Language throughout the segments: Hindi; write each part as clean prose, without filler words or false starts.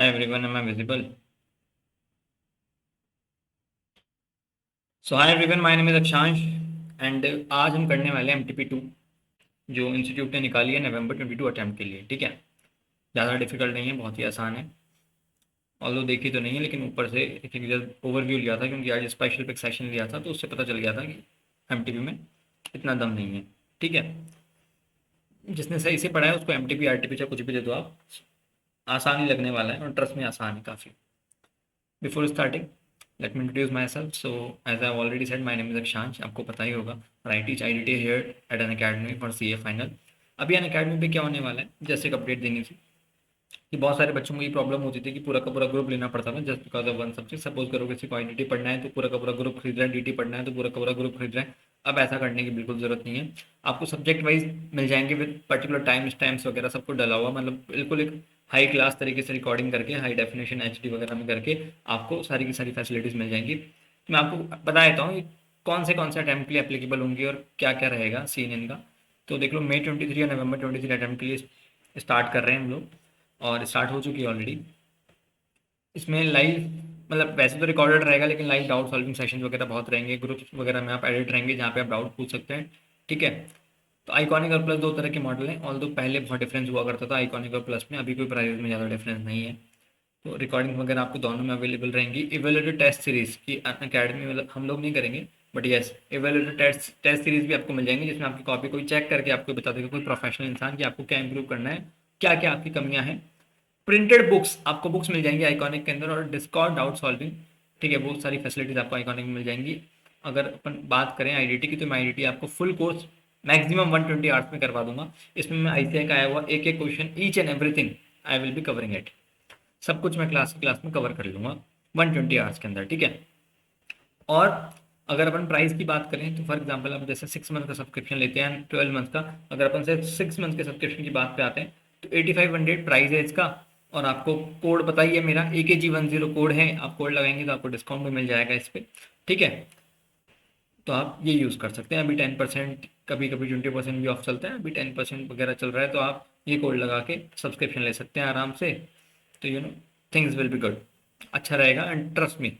Hi everyone, am I visible? So hi everyone, my name is Akshansh and आज हम करने वाले हैं MTP2 जो इंस्टीट्यूट ने निकाली है नवंबर 22 अटैम्प्ट के लिए। ठीक है, ज़्यादा डिफिकल्ट नहीं है, बहुत ही आसान है। ऑल्दो देखी तो नहीं है लेकिन ऊपर से एक जस्ट ओवरव्यू लिया था क्योंकि आज स्पेशल पिक सेशन लिया था तो उससे पता चल गया था कि MTP में इतना दम नहीं है। ठीक है, जिसने सही से पढ़ा है उसको MTP RTP चाहे कुछ भी दे दो आप, आसान ही लगने वाला है और ट्रस्ट में आसान है काफ़ी। Before starting, let me introduce myself. So, as I've already said, my name is Akshansh. आपको पता ही होगा और I teach IDT here at an academy for CA final. अभी अन अकेडमी पे क्या होने वाला है, जैसे एक अपडेट देनी थी कि बहुत सारे बच्चों को ये प्रॉब्लम होती थी कि पूरा का पूरा ग्रुप लेना पड़ता था just because of one subject. Suppose करो किसी को आईडीटी पढ़ना है तो पूरा का पूरा ग्रुप खरीद रहा है, डीटी पढ़ना है तो पूरा का पूरा ग्रुप खरीद रहा है। अब ऐसा करने की बिल्कुल ज़रूरत नहीं है, आपको सब्जेक्ट वाइज मिल जाएंगे विद पर्टिकुलर टाइम्स वगैरह सब कुछ डला हुआ, मतलब बिल्कुल एक हाई क्लास तरीके से रिकॉर्डिंग करके हाई डेफिनेशन HD वगैरह में करके आपको सारी की सारी फैसिलिटीज़ मिल जाएंगी। मैं आपको बता देता हूँ कौन से अटैम्प्ट के लिए एप्लीकेबल होंगी और क्या क्या रहेगा सीन इनका। तो देख लो, May 23 और November 23 अटैम्प्ट के लिए स्टार्ट कर रहे हैं हम लोग और स्टार्ट हो चुकी है ऑलरेडी। इसमें लाइव मतलब वैसे तो रिकॉर्डेड रहेगा लेकिन लाइव डाउट सॉल्विंग सेशंस वगैरह बहुत रहेंगे, ग्रुप्स वगैरह में आप एडिट रहेंगे जहाँ पे आप डाउट पूछ सकते हैं। ठीक है, तो आइकॉनिक और प्लस दो तरह के मॉडल हैं, ऑल दो पहले बहुत डिफरेंस हुआ करता था आइकॉनिक और प्लस में, अभी कोई प्राइस में ज़्यादा डिफरेंस नहीं है। तो रिकॉर्डिंग वगैरह आपको दोनों में अवेलेबल रहेंगी। इवेल्युएटेड टेस्ट सीरीज की अकेडमी मतलब हम लोग नहीं करेंगे, but yes evaluated test series भी आपको मिल जाएंगी जिसमें आपकी कॉपी कोई चेक करके आपको बता देगा कोई प्रोफेशनल इंसान कि आपको क्या इंप्रूव करना है, क्या क्या आपकी कमियां हैं। प्रिंटेड बुक्स आपको बुक्स मिल जाएंगी आइकॉनिक के अंदर और डिस्कॉर्ड डाउट सॉल्विंग। ठीक है, बहुत सारी फैसिलिटीज आपको आइकॉनिक में मिल जाएंगी। अगर अपन बात करें आईडीटी की तो मैं आईडीटी आपको फुल कोर्स मैक्सिमम 120 आवर्स में करवा दूंगा। इसमें मैं ICAI का आया हुआ एक एक question each and everything I will be covering it, सब कुछ मैं क्लास में कवर कर लूँगा 120 आवर्स के अंदर। ठीक है, और अगर अपन प्राइस की बात करें तो फॉर एग्जांपल हम जैसे 6 मंथ का सब्सक्रिप्शन लेते हैं 12 मंथ का, अगर अपन से 6 मंथ के सब्सक्रिप्शन की बात पे आते हैं तो 8500 प्राइस है इसका। और आपको कोड पता ही है मेरा AKG10 कोड है, आप कोड लगाएंगे तो आपको डिस्काउंट भी मिल जाएगा इस पर। ठीक है, तो आप ये यूज़ कर सकते हैं। अभी 10%, कभी कभी 20% भी ऑफ चलता है, अभी 10% वगैरह चल रहा है तो आप ये कोड लगा के सब्सक्रिप्शन ले सकते हैं आराम से। तो थिंग्स विल बी गुड, अच्छा रहेगा। एंड ट्रस्ट मी,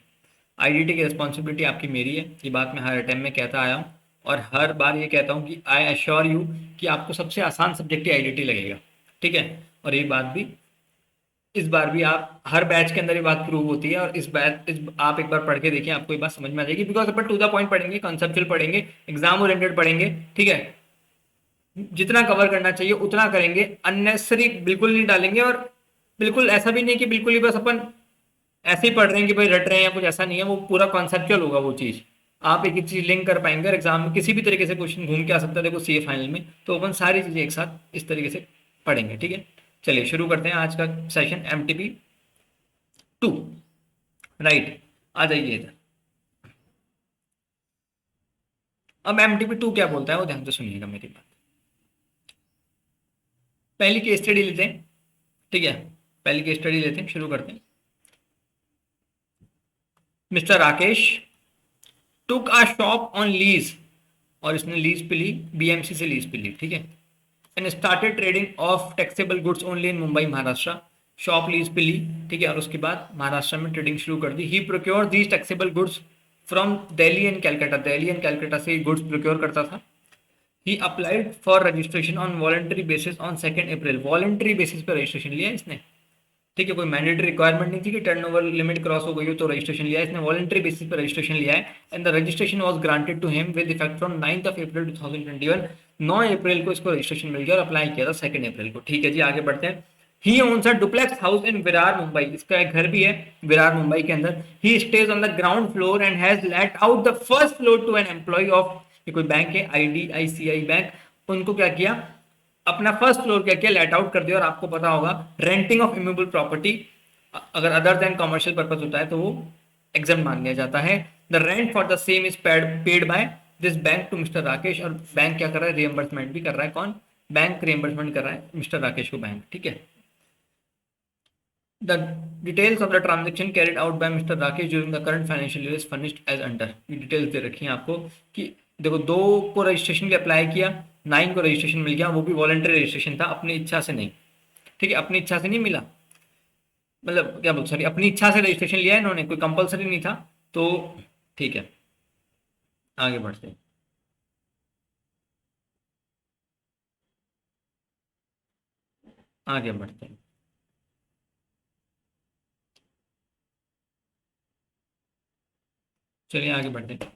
आईडीटी की रिस्पॉन्सिबिलिटी आपकी मेरी है, ये बात मैं हर अटेम्प्ट में कहता आया हूँ और हर बार ये कहता हूँ कि आई एश्योर यू कि आपको सबसे आसान सब्जेक्ट ही आईडीटी लगेगा। ठीक है, और ये बात भी इस बार भी आप हर बैच के अंदर ये बात प्रूव होती है और आप एक बार पढ़ के देखिए, आपको ये बात समझ में आ जाएगी। बिकॉज अपन टू द पॉइंट पढ़ेंगे, कॉन्सेप्चुअल पढ़ेंगे, एग्जाम ओरिएंटेड पढ़ेंगे। ठीक है, जितना कवर करना चाहिए उतना करेंगे, अननेसेसरी बिल्कुल नहीं डालेंगे। और बिल्कुल ऐसा भी नहीं कि बिल्कुल ही बस अपन ऐसे ही पढ़ रहे हैं कि भाई रट रहे हैं या कुछ, ऐसा नहीं है। वो पूरा कॉन्सेप्चुअल होगा वो चीज़, आप एक एक चीज़ लिंक कर पाएंगे और एग्जाम में किसी भी तरीके से क्वेश्चन घूम के आ सकता है। देखो CA फाइनल में तो अपन सारी चीज़ें एक साथ इस तरीके से पढ़ेंगे। ठीक है, चलिए शुरू करते हैं आज का सेशन MTP2। राइट, आ जाइए इधर। अब MTP2 क्या बोलता है वो ध्यान से सुनिएगा मेरी बात। पहली केस स्टडी लेते हैं। ठीक है, पहली केस स्टडी लेते हैं, शुरू करते हैं। Mister Rakesh took a shop on lease, और इसने लीज पे ली, BMC से लीज पे ली। ठीक है, and started trading of taxable goods only in Mumbai Maharashtra. Shop lease पे ली, ठीक है, और उसके बाद महाराष्ट्र में ट्रेडिंग शुरू कर दी। He procure these taxable goods from Delhi and Calcutta, Delhi and Calcutta से गुड्स प्रोक्योर करता था। He applied for registration on voluntary basis on 2 April, voluntary basis पर रजिस्ट्रेशन लिया इसने। ठीक है, कोई मैंडेटरी रिक्वायरमेंट नहीं थी कि टर्नओवर लिमिट क्रॉस हो गई हो तो रजिस्ट्रेशन लिया है इसने, वॉलंटरी बेसिस पर रजिस्ट्रेशन लिया है। And the registration was granted to him with effect from 9th of April 2021। 9 अप्रैल को इसको रजिस्ट्रेशन मिल गया और अप्लाई किया था 2 अप्रैल को। ठीक है जी, आगे बढ़ते हैं। He owns a duplex house in Virar Mumbai, इसका एक घर भी है विरार मुंबई के अंदर। He stays on the ground floor and has let out the first floor to an employee of, ये कोई बैंक है IDICI बैंक, उनको क्या किया, अपना फर्स्ट फ्लोर क्या किया, लेट आउट कर दिया। और आपको पता होगा रेंटिंग ऑफ इमूवेबल प्रॉपर्टी अगर अदर देन कमर्शियल पर्पज होता है तो वो एग्जाम मान लिया जाता है। The rent for the same is paid by this bank to mister Rakesh, और बैंक क्या कर रहा है, रियम्बर्समेंट भी कर रहा है। कौन, बैंक रियम्बर्समेंट कर रहा है मिस्टर राकेश को, बैंक। ठीक है, the details of the transaction carried out by mister Rakesh during the current financial year is furnished as under. ये डिटेल्स दे रखी हैं आपको कि देखो 2 को रजिस्ट्रेशन के अप्लाई किया, 9 को रजिस्ट्रेशन मिल गया, वो भी वॉलंटरी रजिस्ट्रेशन था, अपनी इच्छा से नहीं। ठीक है, अपनी इच्छा से नहीं मिला। मतलब क्या बोल, सॉरी, अपनी इच्छा से रजिस्ट्रेशन लिया है इन्होंने, कोई कंपलसरी नहीं था। तो ठीक है, आगे बढ़ते हैं। आगे बढ़ते हैं। चलिए आगे बढ़ते हैं।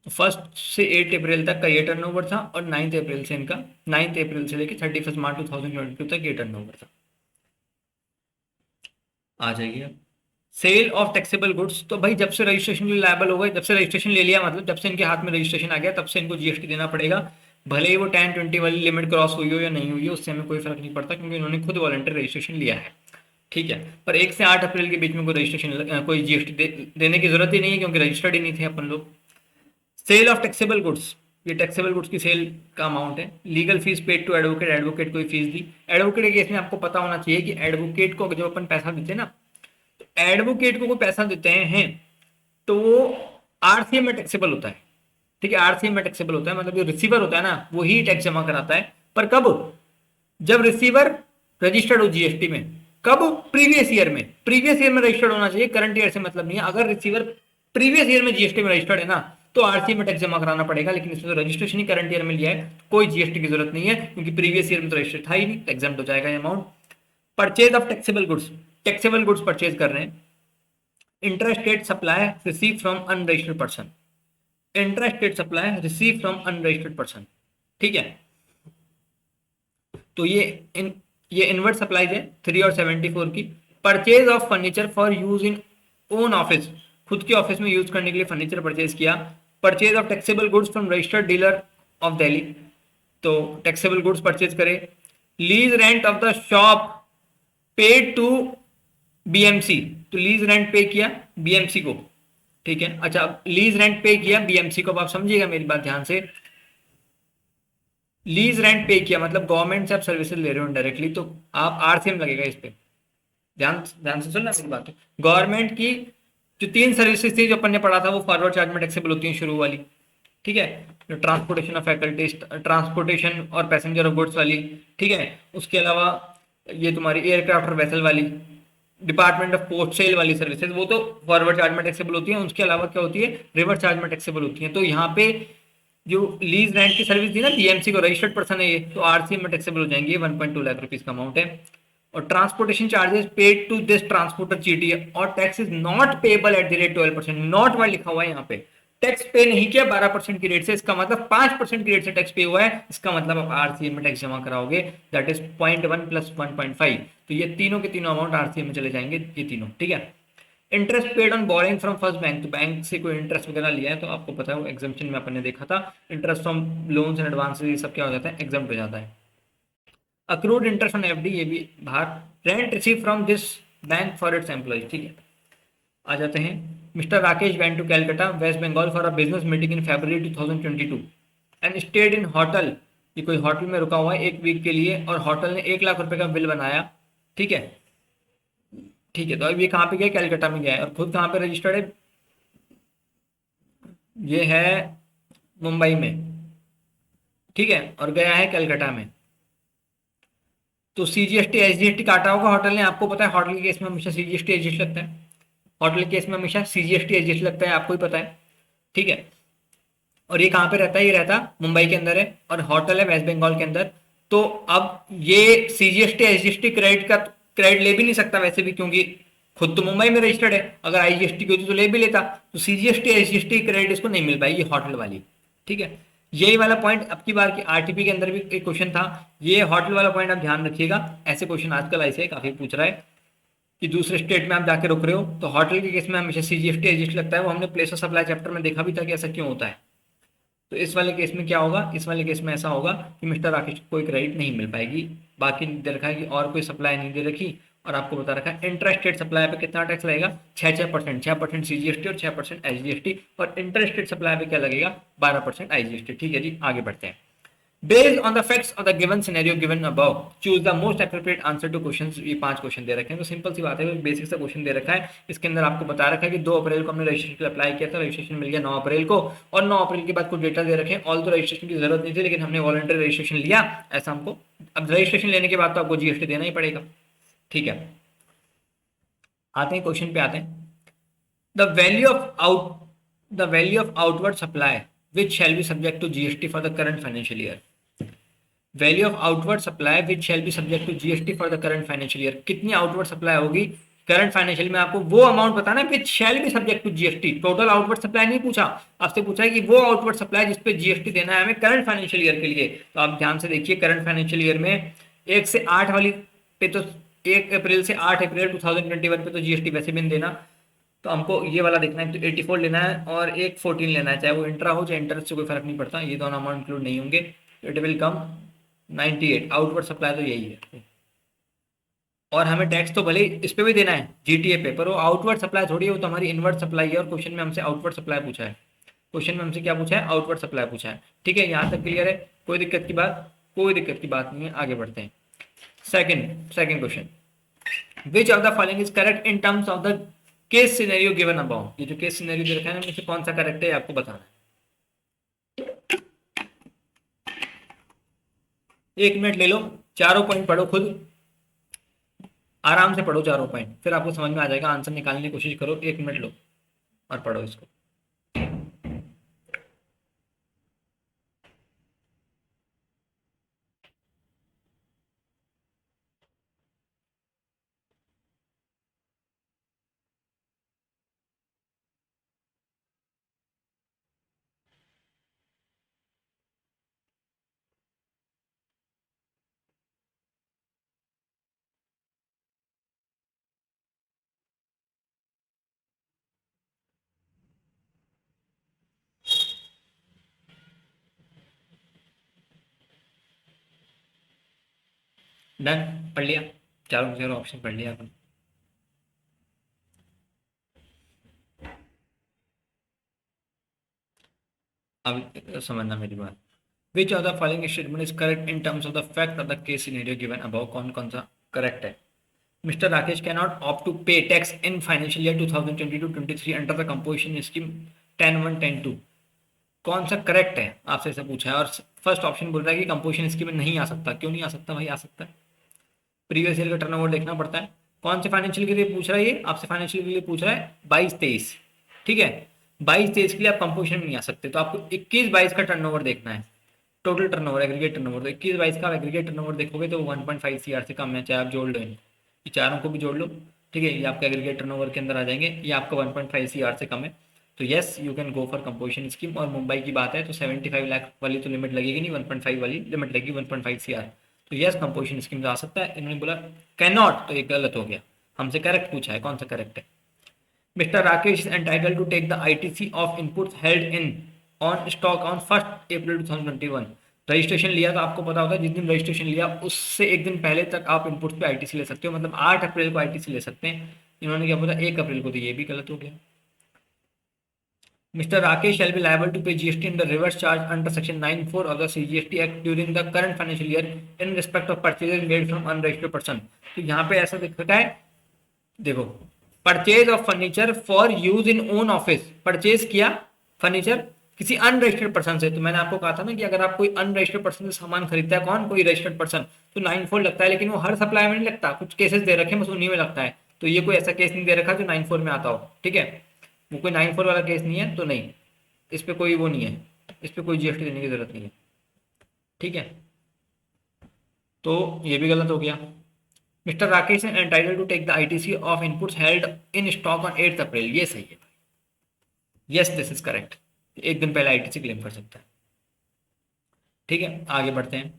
तो 1 से 8 अप्रैल तक का ये टर्नओवर था, और 9 अप्रैल से इनका, 9 अप्रैल से लेकर 31 मार्च 2022 तक ये टर्नओवर था। आ जाइए अब। सेल ऑफ टैक्सेबल गुड्स, तो भाई जब से रजिस्ट्रेशन के लिए लायबल हो गए, जब से रजिस्ट्रेशन ले लिया, मतलब जब से इनके हाथ में रजिस्ट्रेशन आ गया, तब से इनको जीएसटी देना पड़ेगा। भले ही वो 10-20 वाली लिमिट क्रॉस हुई हो या नहीं हुई हो, उससे हमें कोई फर्क नहीं पड़ता, क्योंकि इन्होंने खुद वॉलंटरी रजिस्ट्रेशन लिया है। ठीक है। पर 1 से 8 अप्रैल के बीच में कोई रजिस्ट्रेशन, कोई जीएसटी देने की जरूरत ही नहीं है, क्योंकि रजिस्टर्ड ही नहीं थे अपन लोग। सेल ऑफ टैक्सेबल गुड्स, ये टैक्सेबल गुड्स की सेल का अमाउंट है। Legal fees paid to advocate, advocate को फीस दी। एडवोकेट के केस में आपको पता होना चाहिए कि एडवोकेट को जब अपन पैसा देते हैं ना, एडवोकेट को कोई पैसा देते हैं तो वो आरसीएम में टैक्सेबल होता है। ठीक है, आरसीएम में टैक्सेबल होता है, मतलब जो रिसीवर होता है ना, वो ही टैक्स जमा कराता है। पर कब? जब रिसीवर रजिस्टर्ड हो जीएसटी में। कब? प्रीवियस ईयर में। प्रीवियस ईयर में रजिस्टर्ड होना चाहिए, करंट ईयर से मतलब नहीं है। अगर रिसीवर प्रीवियस ईयर में जीएसटी में रजिस्टर्ड है ना, तो आरसीएम में टैक्स जमा कराना पड़ेगा। लेकिन इसमें तो रजिस्ट्रेशन ही करंट ईयर में लिया है, कोई जीएसटी की जरूरत नहीं है, क्योंकि प्रीवियस ईयर में तो रजिस्टर्ड था ही नहीं, एग्जाम्प्ट हो जाएगा ये amount. Purchase of taxable goods, taxable goods purchase कर रहे हैं। Interstate supply receive from unregistered person, interstate supply receive from unregistered person. ठीक है। तो ये इनवर्ट सप्लाईज है 3 और 74 की। Purchase of furniture for use in own office, खुद के ऑफिस में यूज करने के लिए फर्नीचर परचेज किया। Purchase of taxable goods from registered dealer of Delhi, तो टैक्सेबल गुड्स परचेज करे। Lease rent of the shop paid to BMC, तो लीज रेंट पे किया बीएमसी को। ठीक है, अच्छा, लीज रेंट पे किया बीएमसी को। अब आप समझिएगा मेरी बात ध्यान से। लीज रेंट पे किया मतलब गवर्नमेंट से आप सर्विसेज ले रहे हो डायरेक्टली, तो आप आरसीएम लगेगा इस पे। ध्यान ध्यान से सुनना मेरी बात। गवर्नमेंट की जो 3 सर्विसेज थी जो अपन ने पढ़ा था, वो फॉरवर्ड चार्ज में टैक्सेबल होती है शुरू वाली। ठीक है, जो ट्रांसपोर्टेशन ऑफ फैकल्टीज, ट्रांसपोर्टेशन और पैसेंजर ऑफ गुड्स वाली। ठीक है, उसके अलावा ये तुम्हारी एयरक्राफ्ट और वेसल वाली, डिपार्टमेंट ऑफ पोस्ट सेल वाली सर्विसेज, वो तो फॉरवर्ड चार्ज में टैक्सेबल होती है। उसके अलावा क्या होती है? रिवर्स चार्ज में टैक्सेबल होती है। तो यहाँ पे जो लीज रेंट की सर्विस थी ना, बीएमसी को रजिस्टर्ड पर्सन है ये, तो आरसीएम में टैक्सेबल हो जाएंगे। 1.2 लाख रुपीज का अमाउंट है। और transportation charges paid to this transporter चीटी, और tax is not payable at the rate 12%, not word लिखा हुआ है यहाँ पे। टैक्स पे नहीं किया 12% की रेट से, इसका मतलब 5% की रेट से टैक्स पे हुआ है, इसका मतलब आप आरसीएम में टैक्स जमा कराओगे, दैट इज 0.1 प्लस 1.5। तो ये तीनों के तीनों अमाउंट आरसीएम में चले जाएंगे, ये तीनों। ठीक है। Interest paid on boring from first bank, तो बैंक से कोई इंटरेस्ट वगैरह लिया है तो आपको पता है वो एग्जाम्पशन में अपन ने देखा था। Interest from loans and advance, ये सब क्या हो जाता है? एग्जाम्प्ट हो जाता है। अक्रूड इंटरेस्ट ऑन एफडी, ये भी बाहर। Rent receive from this bank for its employees. ठीक है, आ जाते हैं। Mister Rakesh went to Calcutta West Bengal for a business meeting in February 2022 and stayed in hotel, ये कोई होटल में रुका हुआ है 1 वीक के लिए, और होटल ने 1 लाख रुपए का बिल बनाया। ठीक है। ठीक है, तो अब ये कहाँ पे गया? कैलकाटा में गया है। और खुद कहाँ पे रजिस्टर्ड है? ये है मुंबई में। ठीक है, और गया है कलकत्ता में। तो सीजीएसटी एसजीएसटी काटा होगा होटल ने, आपको पता है होटल के केस में हमेशा सीजीएसटी एसजीएसटी लगता है। होटल के केस में हमेशा सीजीएसटी एसजीएसटी लगता है, आपको ही पता है। ठीक है। और ये कहाँ पे रहता है? ये रहता मुंबई के अंदर है, और होटल है वेस्ट बंगाल के अंदर। तो अब ये सीजीएसटी एसजीएसटी क्रेडिट का क्रेडिट ले भी नहीं सकता वैसे भी, क्योंकि खुद तो मुंबई में रजिस्टर्ड है। अगर आईजीएसटी की होती तो ले भी लेता। तो सीजीएसटी एसजीएसटी क्रेडिट इसको नहीं मिल पाएगी होटल वाली। ठीक है, यही वाला पॉइंट अब की बार की आरटीपी के अंदर भी एक क्वेश्चन था। ये होटल वाला पॉइंट आप ध्यान रखिएगा, ऐसे क्वेश्चन आजकल ऐसे काफी पूछ रहा है कि दूसरे स्टेट में आप जाके रुक रहे हो, तो होटल के केस में हमेशा सीजीएसटी एसजीएसटी लगता है। वो हमने प्लेस ऑफ सप्लाई चैप्टर में देखा भी था कि ऐसा क्यों होता है। तो इस वाले केस में क्या होगा? इस वाले केस में ऐसा होगा कि मिस्टर राकेश को कोई क्रेडिट नहीं मिल पाएगी। बाकी दे रखा है कि और कोई सप्लाई नहीं दे रखी, और आपको बता रखा है इंटरेस्टेड सप्लाई पे कितना टैक्स लगेगा? 6% 6% सीजीएसटी और 6% एसजीएसटी, और इंटरेस्टेड सप्लाई पे क्या लगेगा? 12% आईजीएसटी। ठीक है जी, आगे बढ़ते हैं। Based on the facts of the given scenario given above choose the most appropriate answer two questions. ये 5 क्वेश्चन दे रखे हैं, तो सिंपल सी बात है, बेसिक सा क्वेश्चन दे रखा है। इसके अंदर आपको बता रखा है कि 2 अप्रैल को हमने रजिस्ट्रेशन अप्लाई किया था, रजिस्ट्रेशन मिल गया 9 अप्रैल को, और 9 अप्रैल के बाद कुछ डेटा दे रखे हैं। ऑल तो रजिस्ट्रेशन की जरूरत नहीं थी, लेकिन हमने वॉलंटरी रजिस्ट्रेशन लिया, ऐसा हमको। अब रजिस्ट्रेशन लेने के बाद तो आपको जीएसटी देना ही पड़ेगा। ठीक है, आते हैं क्वेश्चन पे आते हैं। The value of out the value of outward supply which shall be subject to GST for the current financial year. Value of outward supply which shall be subject to GST for the current financial year, कितनी आउटवर्ड सप्लाई होगी करंट फाइनेंशियल में, आपको वो अमाउंट बताना है which shall be subject to GST. Total outward supply नहीं पूछा, आपसे पूछा है कि वो आउटवर्ड सप्लाई जिसपे जीएसटी देना है हमें करंट फाइनेंशियल ईयर के लिए। तो आप ध्यान से देखिए, करंट फाइनेंशियल ईयर में 1 से 8 वाली पे तो 1 अप्रैल से 8 अप्रैल 2021 पे तो जीएसटी वैसे भी नहीं देना, तो हमको ये वाला देखना है। तो 84 लेना है और एक 14 लेना है, चाहे वो इंट्रा हो चाहे इंटर से कोई फर्क नहीं पड़ता, ये दोनों अमाउंट इंक्लूड नहीं होंगे। It will come 98। Outward supply तो यही है, और हमें टैक्स तो भले इस पे भी देना है जीटीए पे, पर वो आउटवर्ड सप्लाई थोड़ी है, वो तो हमारी इनवर्ड सप्लाई है। और क्वेश्चन में हमसे आउटवर्ड सप्लाई पूछा है, क्वेश्चन में हमसे क्या पूछा है, आउटवर्ड सप्लाई पूछा है। ठीक है, यहाँ तक क्लियर है, कोई दिक्कत की बात, कोई दिक्कत की बात नहीं है। आगे बढ़ते हैं। Second second question, which of the following is correct in terms of the case scenario given above. ये जो केस सिनेरियो दे रखा है ना, इनमें से कौन सा करेक्ट है आपको बताना है। 1 मिनट ले लो, चारों पॉइंट पढ़ो खुद, आराम से पढ़ो चारों पॉइंट, फिर आपको समझ में आ जाएगा। आंसर निकालने की कोशिश करो, 1 मिनट लो और पढ़ो इसको। डन, पढ़ लिया, चारों चारों ऑप्शन पढ़ लिया अपन। अब समझना मेरी बात। Which of the following statement is correct in terms of the fact of the case scenario given above, कौन कौन सा करेक्ट है। Mister Rakesh can not opt to pay tax in financial year 2022-23 under the composition scheme 10(1) 10(2), कौन सा करेक्ट है आपसे ऐसा पूछा है। और फर्स्ट ऑप्शन बोल रहा है कि कंपोजिशन स्कीम में नहीं आ सकता। क्यों नहीं आ सकता भाई, आ सकता है, प्रीवियस ईयर का टर्नओवर देखना पड़ता है। कौन से फाइनेंशियल के लिए पूछ रहा है ये, आपसे फाइनेंशियल के लिए पूछ रहा है 22-23। ठीक है, 22-23 के लिए आप कंपोजिशन में नहीं आ सकते, तो आपको 21-22 का टर्नओवर देखना है, टोटल टर्नओवर, एग्रीगेट टर्नओवर। तो 21-22 का एग्रीगेट टर्नओवर देखोगे तो 1.5 सीआर से कम है, चाहे आप जोड़ लो इनको, ये चारों को भी जोड़ लो। ठीक है, ये आपका एग्रीगेट टर्नओवर के अंदर आ जाएंगे, ये आपका 1.5 सीआर से कम है। तो yes, you can go for composition scheme. और मुंबई की बात है तो 75 लाख वाली तो लिमिट लगेगी नहीं, 1.5 वाली लिमिट लगेगी, 1.5 सीआर। तो यस, कंपोजिशन स्कीम आ सकता है। इन्होंने बोला कैन नॉट, तो ये गलत हो गया, हमसे करेक्ट पूछा है, कौन सा करेक्ट है। Mr. Rakesh is entitled to take the ITC of inputs held in on stock on 1st April 2021। Registration लिया तो आपको पता होगा, जिस दिन रजिस्ट्रेशन लिया उससे एक दिन पहले तक आप इनपुट्स पे आईटीसी ले सकते हो, मतलब 8 अप्रैल को आईटीसी ले सकते हैं। इन्होंने क्या बोला 1 अप्रैल को, तो ये भी गलत हो गया। Mr. Rakesh shall be liable to pay GST in the reverse charge under section 9(4) of the CGST Act during the current financial year in respect of purchases made from unregistered person। तो यहाँ पे ऐसा दिखता है, देखो, purchase of furniture for use in own office, purchase किया फर्नीचर किसी अनरजिस्टर्ड पर्सन से। तो मैंने आपको कहा था ना कि अगर आप कोई अनरजिस्टर्ड पर्सन से सामान खरीदता है, कौन, कोई रजिस्टर्ड पर्सन, तो 9(4) लगता है, लेकिन वो हर सप्लाई में नहीं लगता, कुछ केसेस दे रखे हैं बस उन्हीं में लगता है। तो ये कोई ऐसा केस नहीं दे रखा जो 9(4) में आता हो। ठीक है, वो कोई 9(4) वाला केस नहीं है, तो नहीं, इस पर कोई वो नहीं है, इस पर कोई जीएसटी देने की जरूरत नहीं है। ठीक है, तो ये भी गलत हो गया। Mister Rakesh is entitled to take the ITC of inputs held in stock on 8th अप्रैल, ये सही है। यस, दिस इज करेक्ट, एक दिन पहले आईटीसी क्लेम कर सकता है। ठीक है, आगे बढ़ते हैं।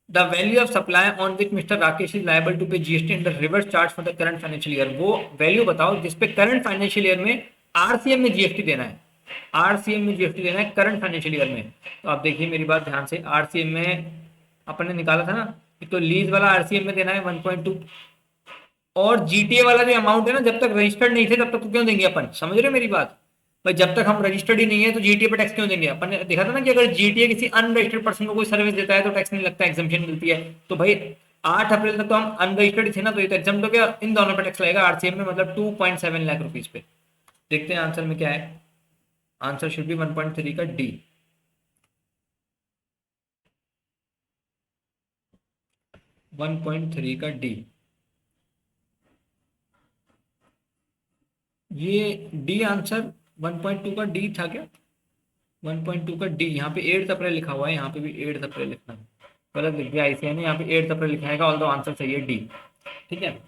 The value of supply on which mister Rakesh is liable to pay GST under reverse charge for the current financial year, वो वैल्यू बताओ जिसपे करंट फाइनेंशियल ईयर में आरसीएम में जीएसटी देना है, आरसीएम में जीएसटी देना है करंट फाइनेंशियल ईयर में। तो आप देखिए मेरी बात ध्यान से, आरसीएम में अपन ने निकाला था ना, एक तो लीज वाला आरसीएम में देना है 1.2, और जीटीए वाला जो अमाउंट है ना, जब तक रजिस्टर्ड नहीं थे तब तक तो क्यों देंगे अपन, समझ रहे हो मेरी बात भाई, जब तक हम रजिस्टर्ड ही नहीं है तो जीटीए पे टैक्स क्यों देंगे। अपन ने देखा था ना कि अगर जीटीए किसी अनरजिस्टर्ड पर्सन को कोई सर्विस देता है तो टैक्स नहीं लगता, एग्जम्पशन मिलती है। तो भाई 8 अप्रैल तक तो हम अनरजिस्टर्ड थे ना, तो ये तो एग्जाम हो गया, इन दोनों पे टैक्स लगेगा आरसीएम में, मतलब 2.7 लाख रुपीज पे। देखते हैं आंसर में क्या है, आंसर शुड बी 1.3 का डी। 1.3 का डी। ये डी आंसर 1.2 का डी था क्या? 1.2 का डी, यहाँ पे 8 अप्रैल लिखा हुआ है, यहाँ पे भी 8 अप्रैल लिखना है, गलत लिख दिया ICI ने, यहाँ पे 8 अप्रैल लिखा है, ऑल दो आंसर सही है डी। ठीक है,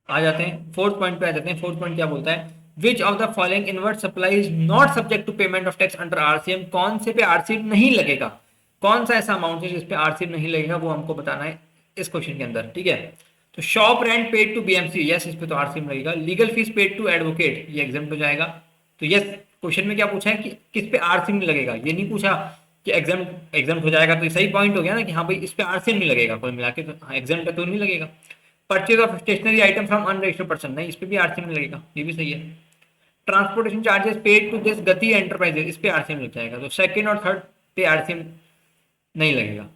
आ जाते हैं फोर्थ पॉइंट पे, आ जाते हैं। फोर्थ पॉइंट क्या बोलता है, which of the following inward supply is not subject to payment of tax under RCM, कौन से पे RCM नहीं लगेगा, कौन सा ऐसा अमाउंट है जिस पे RCM नहीं लगेगा, वो हमको बताना है इस क्वेश्चन के अंदर। ठीक है, तो shop rent paid to BMC, yes, इस पे तो RCM लगेगा। Legal fees paid to advocate, ये एग्जाम हो जाएगा। तो यस, क्वेश्चन में क्या पूछा है कि किस पे RCM लगेगा, ये नहीं पूछा कि एग्जाम एग्जाम हो जाएगा, तो सही पॉइंट हो गया ना कि हाँ भाई इस पे RCM नहीं लगेगा, कोई मिला के तो हाँ, एग्जाम पे तो नहीं लगेगा। Purchase of stationery item from unregistered person, नहीं, इस पे भी RCM लगेगा, ये भी सही है। Transportation charges paid to this Gati enterprises, इस पे RCM लग जाएगा, तो सेकंड और थर्ड पे RCM नहीं लगेगा,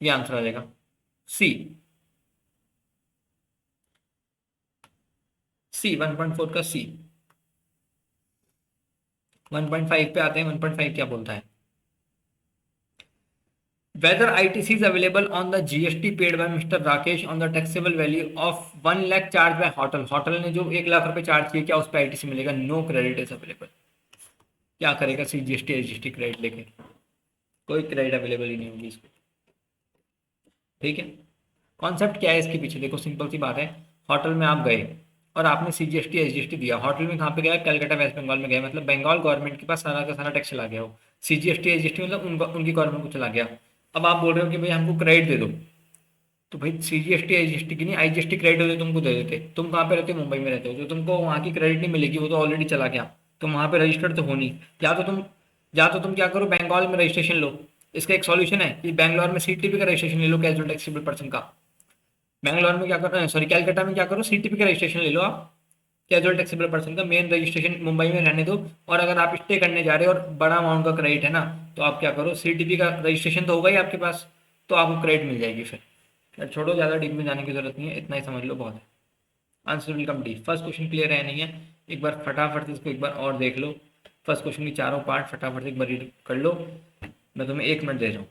ये आंसर आ जाएगा सी। सी 1.4 का सी। 1.5 पे आते हैं, 1.5 क्या बोलता है, whether ITC is available on the GST paid by Mr. Rakesh on the taxable value of 1 lakh charged by hotel, hotel ने जो 1 लाख रुपए चार्ज किए, क्या उस पर ITC मिलेगा, नो क्रेडिट इज अवेलेबल। क्या करेगा CGST SGST क्रेडिट लेके, कोई क्रेडिट अवेलेबल ही नहीं होगी इसको। ठीक है, कॉन्सेप्ट क्या है इसके पीछे, देखो सिंपल सी बात है, होटल में आप गए और आपने CGST SGST दिया, होटल में कहाँ पे गया, कलकत्ता वेस्ट बंगाल में गया, मतलब बंगाल गवर्नमेंट के पास सारा का सारा टैक्स चला गया हो, CGST SGST मतलब उनकी गवर्नमेंट को चला गया। अब आप बोल रहे हो कि भाई हमको क्रेडिट दे दो, तो भाई CGST SGST की नहीं, IGST क्रेडिट होते तुमको दे देते, तुम कहाँ पे रहते हो, मुंबई में रहते हो, तो तुमको वहाँ की क्रेडिट नहीं मिलेगी, वो तो ऑलरेडी चला गया, तुम वहाँ पे रजिस्टर्ड तो हो नहीं। या तो तुम क्या करो, बंगाल में रजिस्ट्रेशन लो। इसका एक सॉल्यूशन है कि बैंगलोर में CTP का रजिस्ट्रेशन ले लो, कैजुअल टैक्सेबल पर्सन का। बैंगलोर में क्या करो, सॉरी कैलकाटा में क्या करो, CTP का रजिस्ट्रेशन ले लो आप, कैजुअल टैक्सेबल पर्सन का। मेन रजिस्ट्रेशन मुंबई में रहने दो, और अगर आप स्टे करने जा रहे हो और बड़ा अमाउंट का क्रेडिट है ना, तो आप क्या करो, CTP का रजिस्ट्रेशन तो होगा ही आपके पास, तो आपको क्रेडिट मिल जाएगी फिर। यार छोड़ो, ज़्यादा डीप में जाने की जरूरत नहीं है, इतना ही समझ लो बहुत है। Answer will come D. First question clear है नहीं है, एक बार फटाफट से इसको एक बार और देख लो, फर्स्ट क्वेश्चन की चारों पार्ट फटाफट से एक बार रीड कर लो, मैं तुम्हें 1 मिनट दे रहा हूँ।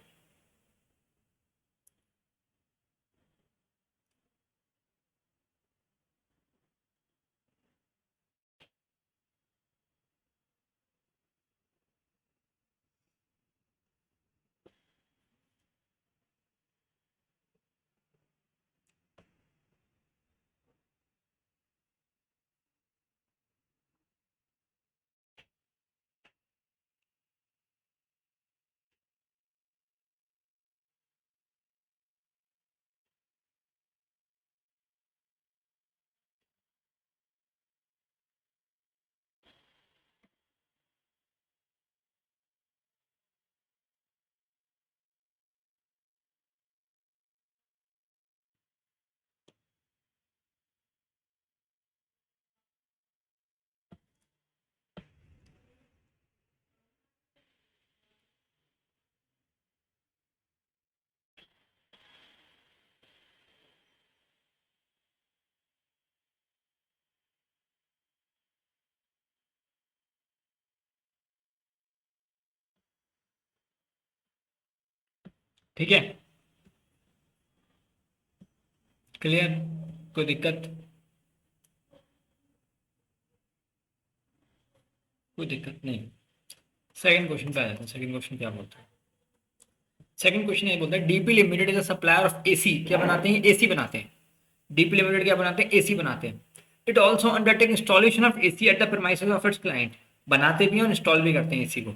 ठीक है, क्लियर, कोई दिक्कत? कोई दिक्कत नहीं। सेकंड क्वेश्चन पे आ जाते हैं, सेकंड क्वेश्चन क्या बोलता है। सेकंड क्वेश्चन ये बोलता है, DP limited is a supplier of AC, क्या बनाते हैं, AC बनाते हैं। डीपी लिमिटेड क्या बनाते हैं, AC बनाते हैं। It also undertake installation of AC at the premises of its client, बनाते भी हैं और इंस्टॉल भी करते हैं AC को।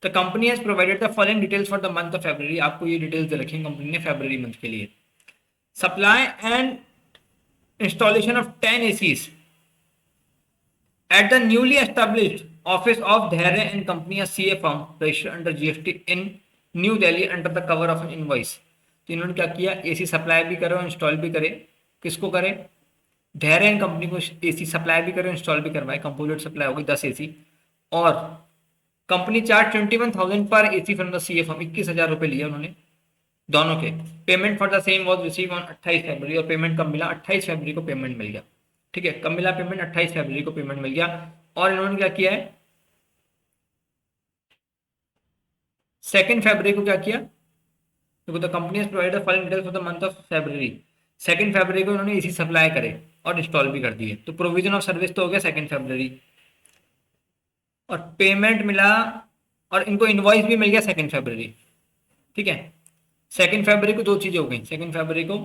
The company has provided the following details for the month of February, आपको ये डिटेल्स दे रखी हैं कंपनी ने फरवरी मंथ के लिए। Supply and installation of 10 ACs at the newly established office of Dhैर्य and Company, a CA firm registered under GST in New Delhi under the cover of an invoice। तो इन्होंने क्या किया, AC सप्लाई भी करे और इंस्टॉल भी करे। किसको करे, धैर्य एंड कंपनी को AC सप्लाई भी करे, इंस्टॉल भी करवाए। कंपोजिट सप्लाई हो गई 10 AC, और कंपनी चार्ज 21,000 पर AC from the CA firm, 21,000 रुपये लिए उन्होंने दोनों के। Payment for the same was receive on 28 फरवरी, और पेमेंट कब मिला, 28 फरवरी को पेमेंट मिल गया। ठीक है, कब मिला पेमेंट, 28 फरवरी को पेमेंट मिल गया। और इन्होंने क्या किया है, 2 फरवरी को क्या किया, क्योंकि the company has provided following details for the month of February. 2 फरवरी को इन्होंने एसी सप्लाई करे और इंस्टॉल भी कर दिए, तो प्रोविजन ऑफ सर्विस तो हो गया 2 फरवरी। और पेमेंट मिला और इनको इनवॉइस भी मिल गया 2 फरवरी। ठीक है, 2 फरवरी को दो चीजें हो गई, 2 फरवरी को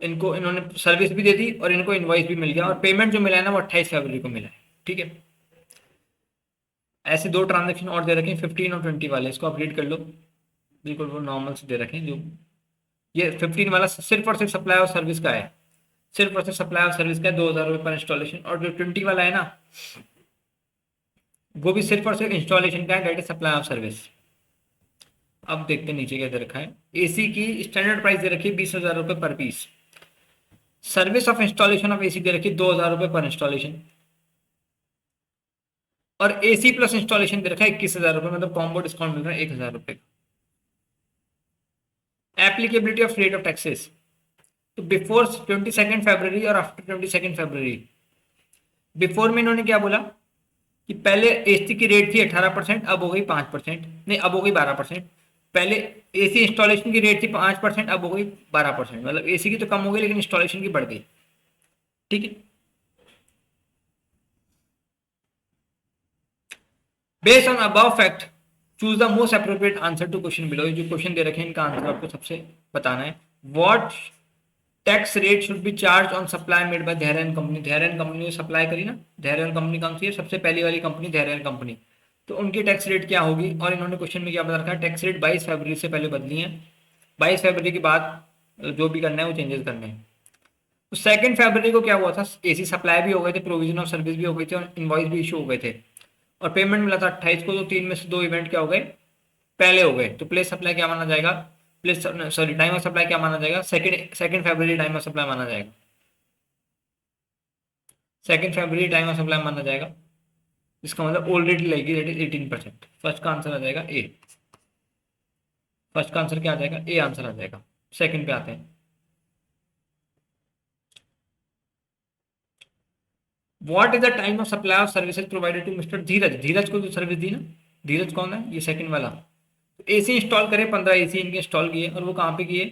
इनको इन्होंने सर्विस भी दे दी और इनको इनवॉइस भी मिल गया, और पेमेंट जो मिला है ना वो 28 फरवरी को मिला है। ठीक है, ऐसे दो ट्रांजेक्शन और दे रखे हैं 15 और 20 वाले, इसको आप रीड कर लो, बिल्कुल वो नॉर्मल से दे रखे हैं। जो ये 15 वाला सिर्फ और सिर्फ सप्लाई और सर्विस का है, सिर्फ और सिर्फ सप्लाई और सर्विस का है, 2,000 रुपये पर इंस्टॉलेशन। और जो 20 वाला है ना वो भी सिर्फ और सिर्फ इंस्टॉलेशन का है, डेट सप्लाई ऑफ सर्विस। अब देखते हैं नीचे क्या दे रखा है। एसी की स्टैंडर्ड प्राइस दे रखी है 20,000 रुपये per piece. Service of installation of AC दे रखी है 2,000 रुपये पर इंस्टॉलेशन। और एसी प्लस इंस्टॉलेशन दे रखा है 21,000 रुपये, मतलब कॉम्बो डिस्काउंट मिल रहा है 1,000 रुपये का। Applicability of rate of taxes, तो बिफोर 22 फरवरी और आफ्टर 22 फरवरी। बिफोर में इन्होंने क्या बोला कि पहले एसी की रेट थी 18%, अब हो गई 5%, नहीं अब हो गई 12%। पहले एसी इंस्टॉलेशन की रेट थी 5%, अब हो गई 12%, मतलब एसी की तो कम हो गई लेकिन इंस्टॉलेशन की बढ़ गई। ठीक है, based on above fact choose the most appropriate answer to question below. जो क्वेश्चन दे रखे हैं इनका आंसर आपको सबसे बताना है। What tax rate should be charge on supply made by Dhairyan company. Dhairyan company ने सप्लाई करी ना, धैर्यन कंपनी कौन सी है, सबसे पहली वाली कंपनी धैर्यन कंपनी, तो उनकी टैक्स रेट क्या होगी। और इन्होंने क्वेश्चन में क्या बता रखा है, टैक्स रेट 22 फरवरी से पहले बदली है, 22 फरवरी के बाद जो भी करना है वो चेंजेस करने हैं। तो 2 फरवरी को क्या हुआ था, एसी सप्लाई भी हो गए थे, प्रोविजन ऑफ सर्विस भी हो गई थी और इनवॉइस भी इशू हो गए थे, और पेमेंट मिला था 28 को। तो तीन में से दो इवेंट क्या हो गए, पहले हो गए, तो प्लेस सप्लाई क्या माना जाएगा, place sorry time of supply क्या माना जाएगा, second February time of supply माना जाएगा, 2 फरवरी टाइम ऑफ सप्लाई माना जाएगा। इसका मतलब ऑलरेडी लगेगी, दैट इज 18%। फर्स्ट का आंसर आ जाएगा ए। फर्स्ट का आंसर क्या आ जाएगा, ए आंसर आ जाएगा। सेकंड पे आते हैं। What is the time of supply of services provided to mister Dheeraj. Dheeraj को जो सर्विस दी ना, धीरज कौन है, ये सेकंड वाला। एसी इंस्टॉल करे, 15 एसी इनके इंस्टॉल किए, और वो कहाँ पे किए,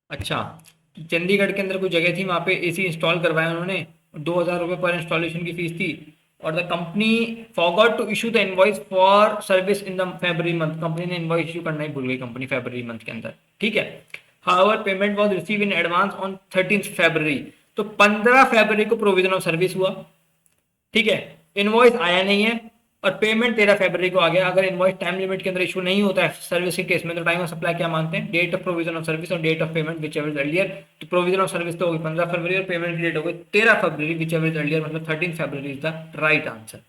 अच्छा चंडीगढ़ के अंदर कोई जगह थी, वहां पे एसी इंस्टॉल करवाया उन्होंने, 2,000 रुपये पर इंस्टॉलेशन की फीस थी। और the company forgot to issue the invoice for service in the February month. Company ने इनवॉइस इशू करना ही भूल गई कंपनी फरवरी मंथ के अंदर। ठीक है, however payment was receive in advance on 13 फरवरी। तो 15 फरवरी को प्रोविजन ऑफ सर्विस हुआ। ठीक है, इनवॉइस आया नहीं है और पेमेंट 13 फरवरी को आ गया। अगर इनवॉइस टाइम लिमिट के अंदर इशू नहीं होता है सर्विस के केस में, तो टाइम ऑफ सप्लाई क्या मानते हैं, date of provision of service और date of payment whichever earlier. तो प्रोविजन ऑफ सर्विस तो होगी 15 फरवरी और पेमेंट की डेट हो गई 13 फरवरी विच एवर अर्लियर, मतलब 13 February is the right answer.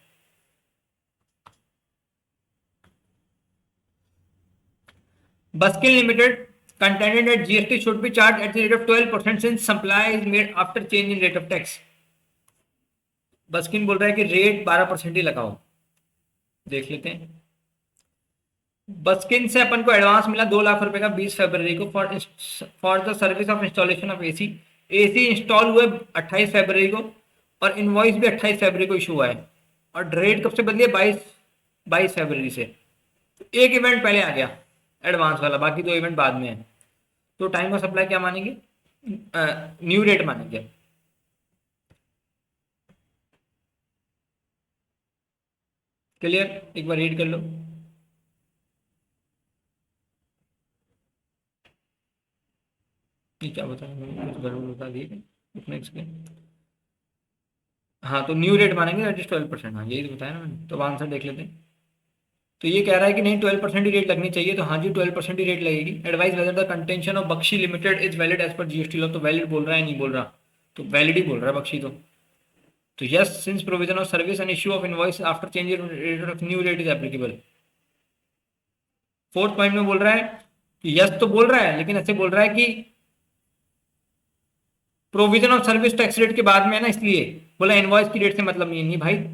Buskin Limited contended that GST should be charged at the rate of 12% since supply is made after change in rate of tax. Baskin बोल रहा है कि रेट 12% ही लगाओ। देख लेते हैं, बस्किन से अपन को एडवांस मिला 2 लाख रुपए का 20 फरवरी को for the service of installation of AC. AC install हुए 28 फरवरी को और इनवॉइस भी 28 फरवरी को इशू हुआ है। और रेट कब से बदली है, 22 फरवरी से। तो एक इवेंट पहले आ गया एडवांस वाला, बाकी दो इवेंट बाद में है। तो टाइम ऑफ सप्लाई क्या मानेंगे, न्यू रेट मानेंगे। क्लियर, एक बार रीड कर लो। ये क्या बता रहा हूँ, कुछ गड़बड़ बता दिए क्या एक्सप्लेन। हाँ, तो न्यू रेट मानेंगे दैट इज 12%। हाँ यही तो बताया ना मैंने, तो आंसर देख लेते हैं। तो ये कह रहा है कि नहीं 12% ही रेट लगनी चाहिए, तो हाँ जी 12% ही रेट लगेगी। Advice whether the contention of Bakshi limited is valid as per GST law. तो वैलिड बोल रहा है, नहीं बोल रहा, तो वैलिड ही बोल रहा है बख्शी तो yes since provision of service and issue of invoice after change in rate of new rate is applicable. Fourth point में बोल रहा है कि यस तो बोल रहा है, लेकिन ऐसे बोल रहा है कि provision of service tax rate के बाद में है ना, इसलिए बोला इनवॉइस की रेट से मतलब नहीं है। नहीं भाई,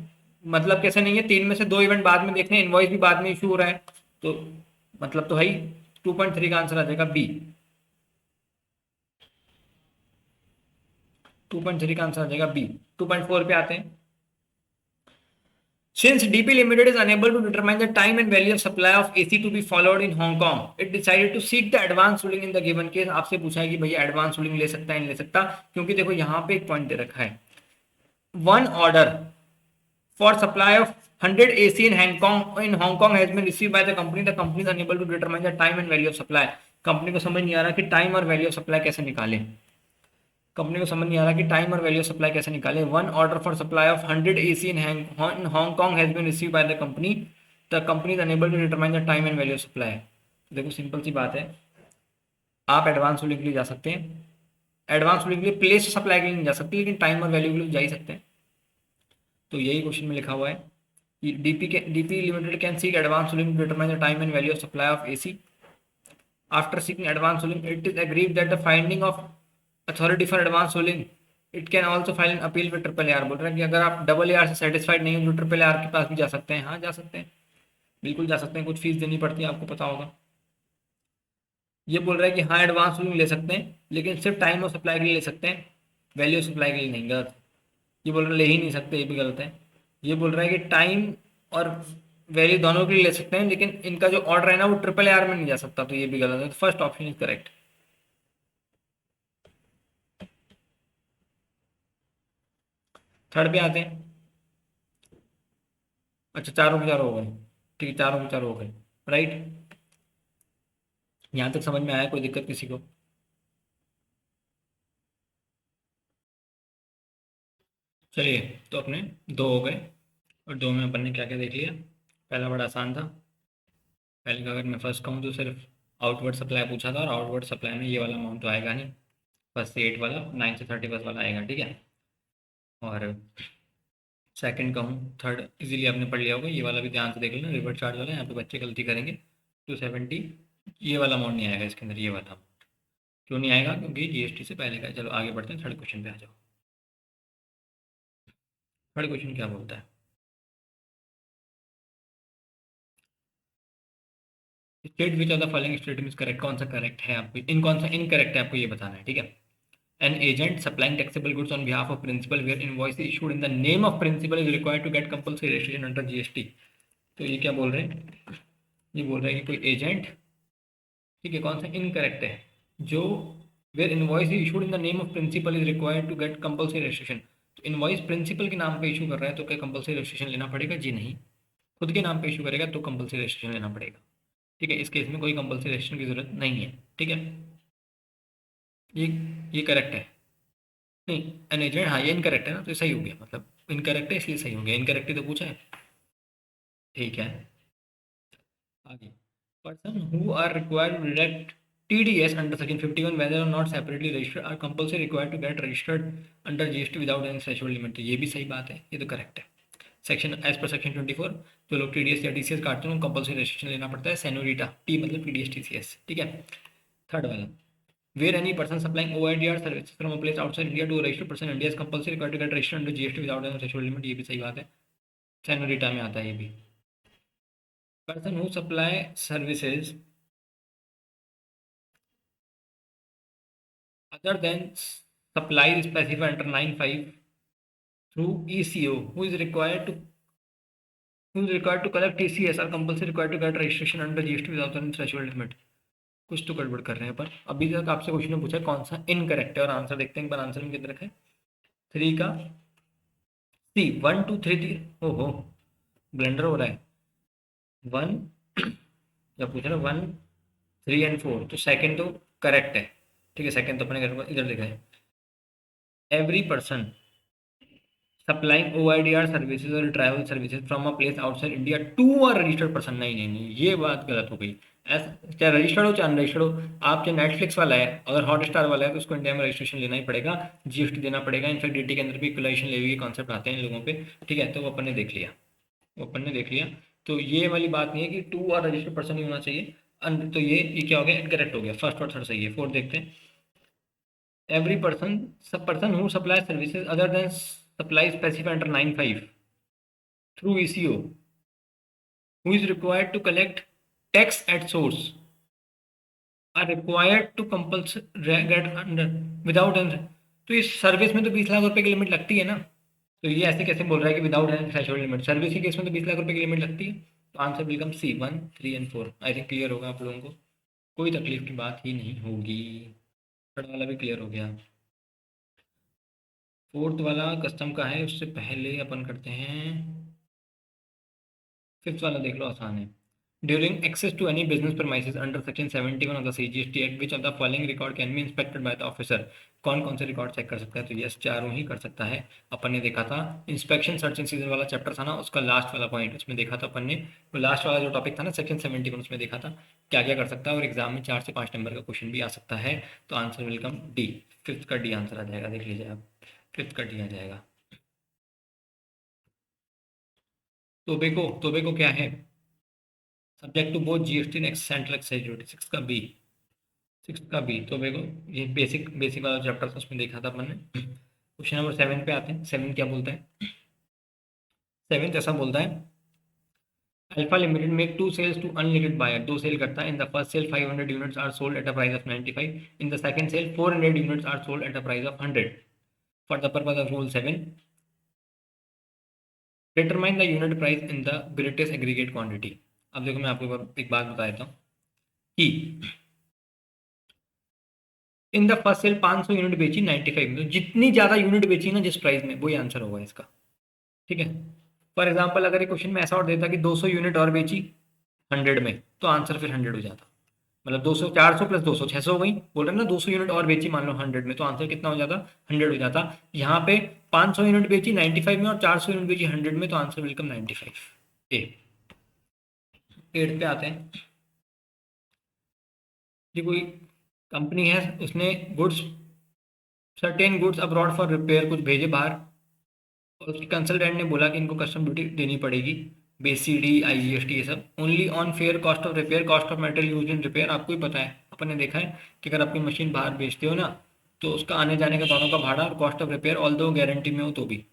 मतलब कैसे नहीं है, तीन में से दो इवेंट बाद में देखने, इनवॉइस भी बाद में इशू हो रहा है, तो मतलब तो है ही। 2.3 का आंसर आ जाएगा बी। 2.3 का आंसर आ जाएगा बी। 2.4 पे आते हैं। Since DP Limited is unable to determine the time and value of supply of AC to be followed in Hong Kong, it decided to seek the advance ruling in the given case. आपसे पूछा है कि भैया एडवांस रूलिंग ले सकता है नहीं ले सकता, क्योंकि देखो यहाँ पे एक पॉइंट दे रखा है, one order for supply of 100 AC in Hong Kong has been received by the company. The company is unable to determine the time and value of supply. Company को समझ नहीं आ रहा कि टाइम और वैल्यू ऑफ सप्लाई कैसे निकाले, कंपनी को समझ नहीं आ रहा कि टाइम और वैल्यू ऑफ सप्लाई कैसे निकाले. One order for supply of 100 AC Hong Kong has been receive by the company. The company is unable to determine the time and value of supply. देखो सिंपल सी बात है, आप एडवांस रूलिंग के लिए जा सकते हैं, एडवांस रूलिंग के लिए प्लेस सप्लाई के लिए नहीं जा सकते, लेकिन टाइम और वैल्यू के लिए जा ही सकते हैं. तो यही क्वेश्चन में लिखा हुआ है, DP limited can seek advance ruling to determine the time and value of supply of AC. After seeking advance ruling it is agreed that the finding of authority for advance ruling it can also file an appeal with triple R. बोल रहे हैं कि अगर आप डबल आर से सेटिस्फाइड नहीं हो तो ट्रिपल आर के पास भी जा सकते हैं. हाँ जा सकते हैं, बिल्कुल जा सकते हैं, कुछ फीस देनी पड़ती है, आपको पता होगा. ये बोल रहा है कि हाँ एडवांस रूलिंग ले सकते हैं, लेकिन सिर्फ टाइम ऑफ सप्लाई के लिए ले सकते हैं, वैल्यू ऑफ सप्लाई के लिए नहीं. गलत. ये बोल रहा है ले ही नहीं सकते, ये भी गलत है. ये बोल रहा है कि टाइम और वैल्यू दोनों के लिए ले सकते हैं, लेकिन इनका जो ऑर्डर है ना वो ट्रिपल आर में नहीं जा सकता, तो ये भी गलत है. First option is correct. Third पे आते हैं. अच्छा चारों के चारों हो गए, ठीक है, चारों के चारों हो गए, राइट. यहाँ तक समझ में आया, कोई दिक्कत किसी को? चलिए, तो अपने दो हो गए, और दो में अपन ने क्या क्या देख लिया. पहला बड़ा आसान था. पहले का अगर मैं फर्स्ट कहूँ तो सिर्फ आउटवर्ड सप्लाई पूछा था, और आउटवर्ड सप्लाई में ये वाला अमाउंट तो आएगा नहीं, फर्स्ट से 8 वाला, 9 से 31 वाला आएगा, ठीक है. और सेकंड कहूँ, थर्ड इजीली आपने पढ़ लिया होगा, ये वाला भी ध्यान से देख लेना, रिवर्स चार्ज वाला, यहाँ पे बच्चे गलती करेंगे. 270, ये वाला अमाउंट नहीं आएगा इसके अंदर, ये वाला. क्यों नहीं आएगा? क्योंकि जीएसटी से पहले का है. चलो आगे बढ़ते हैं, थर्ड क्वेश्चन पे आ जाओ. थर्ड क्वेश्चन क्या बोलता है? State which of the following statement is correct. कौन सा करेक्ट है आपको, इन कौन सा इनकरेक्ट है आपको ये बताना है, ठीक है. An agent supplying taxable goods on behalf of principal where invoice issued in the name of principal is required to get compulsory registration under GST. तो ये क्या बोल रहे हैं? ये बोल रहे हैं कि कोई एजेंट, ठीक है, कौन सा इनकरेक्ट है, जो where invoice issued in the name of principal is required to get compulsory registration. तो इनवॉइस प्रिंसिपल के नाम पे इशू कर रहा है, तो क्या कंपल्सरी रजिस्ट्रेशन लेना पड़ेगा? जी नहीं. खुद के नाम पे इशू करेगा तो कंपल्सरी रजिस्ट्रेशन लेना पड़ेगा, ठीक है. इस केस में कोई कंपल्सरी रजिस्ट्रेशन की जरूरत नहीं है, ठीक है. ये ये करेक्ट है. नहीं, एन एजेंट, हाँ ये इनकरेक्ट है ना, तो सही हो गया, मतलब इनकरेक्ट है इसलिए सही हो गया, इनकरेक्ट ही तो पूछा है, ठीक है. आगे, person who are required to deduct TDS under section 51 whether or not separately registered are compulsory required to get registered under GST without any threshold limit. तो ये भी सही बात है, ये तो करेक्ट है. सेक्शन एज पर सेक्शन 24 जो लोग TDS या TCS काटते हैं उनको कंपल्सरी रजिस्ट्रेशन लेना पड़ता है. सेनोरिटा, टी मतलब TDS TCS, ठीक है. थर्ड वाला, where any person supplying OIDR services from a place outside India to a registered person in India is compulsory required to get registered under GST without any threshold limit. ये भी सही बात है, सेनोरिटा में आता है ये भी. Person who supply services other than supplies specified under 9(5) through ECO who is required to collect TCS are compulsory required to get registration under GST without any threshold limit. कुछ तो गड़बड़ कर रहे हैं, पर अभी तक आपसे क्वेश्चन ने पूछा कौन सा इनकरेक्ट है, और आंसर देखते हैं एक बार. आंसर में कितना है? 3 का सी, 1 2 3. ओहो ब्लेंडर हो रहा है. 1 जब पूछ रहे 1 3 एंड 4, तो सेकंड तो करेक्ट है, ठीक है. सेकंड तो अपने इधर लिखा है, every person supplying OIDR services और travel services from a place outside India to a registered person. नहीं नहीं नहीं, ये बात गलत हो गई. ऐसा चाहे रजिस्टर्ड हो चाहे अनरजिस्टर्ड हो, आप चाहे नेटफ्लिक्स वाला है, अगर हॉटस्टार वाला है तो उसको इंडिया में रजिस्ट्रेशन लेना ही पड़ेगा, GST देना पड़ेगा. इनफैक्ट DT के अंदर भी इक्वलाइजेशन लेवी के कॉन्सेप्ट आते हैं इन लोगों पे, ठीक है. तो वो अपन ने देख लिया, वो अपन ने देख लिया. तो ये वाली बात नहीं है कि टू और रजिस्टर्ड पर्सन ही होना चाहिए. तो ये क्या हो गया? इनकरेक्ट हो गया. फर्स्ट और थर्ड सही है. फोर्थ देखते हैं, every person who supplies services other than supply specified under 9(5) through ECO who is required to collect tax at source are required to compulsory get under without. तो इस सर्विस में तो 20 लाख रुपए की लिमिट लगती है ना, तो ये ऐसे कैसे बोल रहा है कि without any threshold limit, service के केस में तो 20 लाख रुपए की लिमिट लगती है। तो answer will come C 1, 3 and 4। I think clear होगा आप लोगों को, कोई तकलीफ की बात ही नहीं होगी। थर्ड वाला भी क्लियर हो गया। फोर्थ वाला कस्टम का है, उससे पहले अपन करते हैं फिफ्थ वाला, देख लो आसान है। During access to any business premises under section 71 of the CGST act which of the following record can be inspected by the officer. कौन कौन से रिकॉर्ड चेक कर सकता है? तो यस, चारों ही कर सकता है। अपन ने देखा था इंस्पेक्शन सर्च एंड सीजन वाला चैप्टर था ना, उसका लास्ट वाला पॉइंट, उसमें देखा था अपन ने, वो लास्ट वाला जो टॉपिक था ना सेक्शन 71, उसमें देखा था क्या क्या कर सकता है, और एग्जाम में 4 से 5 नंबर का क्वेश्चन भी आ सकता है। तो आंसर वेलकम डी, फिफ्थ का डी आंसर आ जाएगा, देख लीजिए आप, फिफ्थ का डी आ जाएगा। तोबेको क्या है? Subject to both GST next central excise duty. Six का बी, सिक्स का बी तो मेरे को ये बेसिक बेसिक वाला चैप्टर था, उसमें देखा था अपन ने। क्वेश्चन नंबर 7 पे आते हैं। 7 क्या बोलता है? 7 ऐसा बोलता है, alpha limited make two sales to unlimited buyer. दो सेल करता है। In the first sale 500 units are sold at a price of 95। In the second sale 400 units are sold at a price of 100। For the purpose of rule 7 determine the unit price in the greatest aggregate quantity. अब देखो मैं आपको एक बात बता देता हूँ कि in the first sale 500 unit बेची 95 में, तो जितनी ज्यादा यूनिट बेची ना जिस प्राइस में, वही आंसर होगा इसका। ठीक है। फॉर एग्जाम्पल अगर एक क्वेश्चन में ऐसा और देता कि 200 यूनिट और बेची 100 में, तो आंसर फिर 100 हो जाता। मतलब 200, 400 प्लस 200 600 हो गई। बोल रहे हैं ना 200 यूनिट और बेची मान लो 100 में, तो आंसर कितना हो जाता? 100 हो जाता। यहाँ पे 500 यूनिट बेची 95 में और 400 यूनिट बेची 100 में, तो आंसर वेलकम 95 ए। 8 पे आते हैं कि कोई कंपनी है, उसने goods, certain goods abroad for repair कुछ भेजे बाहर, और उसके कंसल्टेंट ने बोला कि इनको कस्टम ड्यूटी देनी पड़ेगी, BCD IGST ये सब, only on fair cost of repair, cost of material use in repair. आपको ही पता है, अपन ने देखा है कि अगर आपकी मशीन बाहर बेचते हो ना, तो उसका आने जाने का दोनों का भाड़ा और कॉस्ट ऑफ रिपेयर, ऑल दो गारंटी में हो तो भी,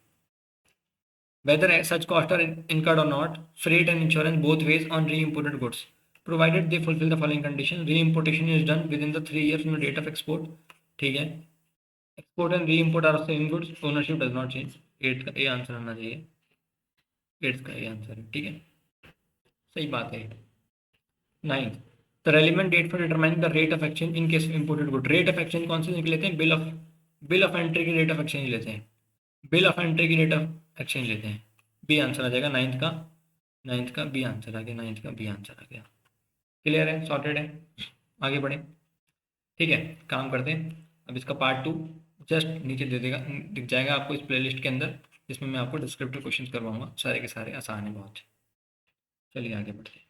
whether such cost are incurred or not, freight and insurance both ways on re imported goods, provided they fulfil the following condition. Re importation is done within the 3 years from the date of export. ठीक है। Export and re import are same goods, ownership does not change. 8 का ए आंसर होना चाहिए, 8 का ए आंसर है। ठीक है, सही बात है। 9, the relevant date for determining the rate of exchange in case imported good. Rate of exchange कौन से निकल लेते हैं? बिल ऑफ एंट्री की रेट ऑफ एक्सचेंज लेते हैं, बिल ऑफ एंट्री की रेट ऑफ एक्सचेंज लेते हैं। बी आंसर आ जाएगा 9th का, 9th का बी आंसर आ गया, 9th का बी आंसर आ गया। क्लियर है, सॉर्टेड है, आगे बढ़े। ठीक है, काम करते हैं अब इसका पार्ट 2, जस्ट नीचे दे देगा, दिख जाएगा आपको इस प्लेलिस्ट के अंदर, जिसमें मैं आपको डिस्क्रिप्टिव क्वेश्चन करवाऊंगा, सारे के सारे आसान है बहुत। चलिए आगे बढ़ते हैं।